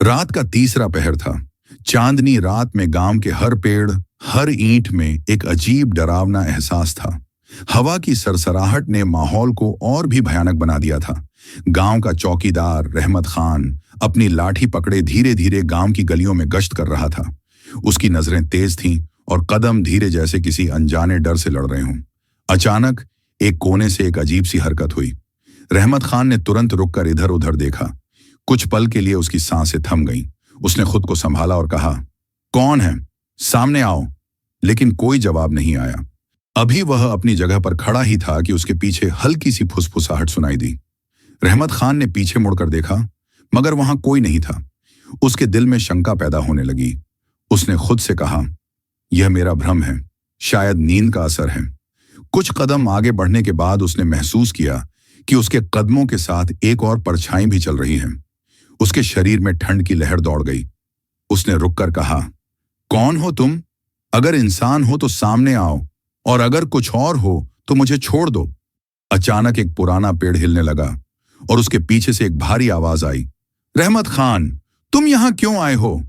रात का तीसरा पहर था। चांदनी रात में गांव के हर पेड़, हर ईंट में एक अजीब डरावना एहसास था। हवा की सरसराहट ने माहौल को और भी भयानक बना दिया था। गांव का चौकीदार रहमत खान अपनी लाठी पकड़े धीरे धीरे गांव की गलियों में गश्त कर रहा था। उसकी नजरें तेज थीं और कदम धीरे, जैसे किसी अनजाने डर से लड़ रहे हों। अचानक एक कोने से एक अजीब सी हरकत हुई। रहमत खान ने तुरंत रुककर इधर उधर देखा। कुछ पल के लिए उसकी सांसें थम गईं। उसने खुद को संभाला और कहा, कौन है? सामने आओ। लेकिन कोई जवाब नहीं आया। अभी वह अपनी जगह पर खड़ा ही था कि उसके पीछे हल्की सी फुसफुसाहट सुनाई दी। रहमत खान ने पीछे मुड़कर देखा, मगर वहां कोई नहीं था। उसके दिल में शंका पैदा होने लगी। उसने खुद से कहा, यह मेरा भ्रम है, शायद नींद का असर है। कुछ कदम आगे बढ़ने के बाद उसने महसूस किया कि उसके कदमों के साथ एक और परछाई भी चल रही है। उसके शरीर में ठंड की लहर दौड़ गई। उसने रुककर कहा, कौन हो तुम? अगर इंसान हो तो सामने आओ, और अगर कुछ और हो तो मुझे छोड़ दो। अचानक एक पुराना पेड़ हिलने लगा और उसके पीछे से एक भारी आवाज आई, रहमत खान, तुम यहां क्यों आए हो?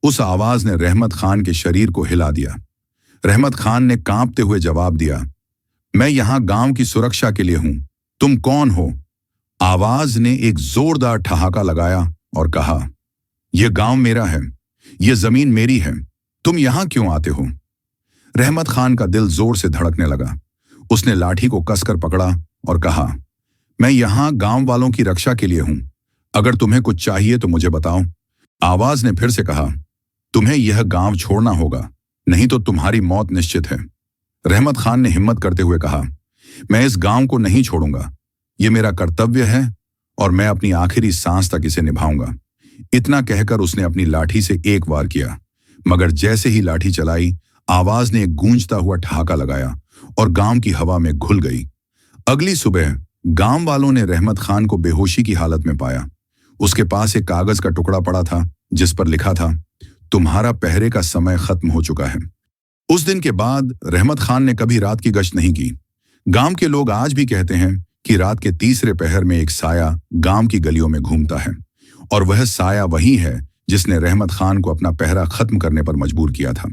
उस आवाज ने रहमत खान के शरीर को हिला दिया। रहमत खान ने कांपते हुए जवाब दिया, मैं यहां गांव की सुरक्षा के लिए हूं। तुम कौन हो? आवाज ने एक जोरदार ठहाका लगाया और कहा, यह गांव मेरा है, यह जमीन मेरी है, तुम यहां क्यों आते हो? रहमत खान का दिल जोर से धड़कने लगा। उसने लाठी को कसकर पकड़ा और कहा, मैं यहां गांव वालों की रक्षा के लिए हूं। अगर तुम्हें कुछ चाहिए तो मुझे बताओ। आवाज ने फिर से कहा, तुम्हें यह गांव छोड़ना होगा, नहीं तो तुम्हारी मौत निश्चित है। रहमत खान ने हिम्मत करते हुए कहा, मैं इस गांव को नहीं छोड़ूंगा। यह मेरा कर्तव्य है और मैं अपनी आखिरी सांस तक इसे निभाऊंगा। इतना कहकर उसने अपनी लाठी से एक वार किया, मगर जैसे ही लाठी चलाई, आवाज ने एक गूंजता हुआ ठहाका लगाया और गांव की हवा में घुल गई। अगली सुबह गांव वालों ने रहमत खान को बेहोशी की हालत में पाया। उसके पास एक कागज का टुकड़ा पड़ा था जिस पर लिखा था, तुम्हारा पहरे का समय खत्म हो चुका है। उस दिन के बाद रहमत खान ने कभी रात की गश्त नहीं की। गांव के लोग आज भी कहते हैं कि रात के तीसरे पहर में एक साया गांव की गलियों में घूमता है, और वह साया वही है जिसने रहमत खान को अपना पहरा खत्म करने पर मजबूर किया था।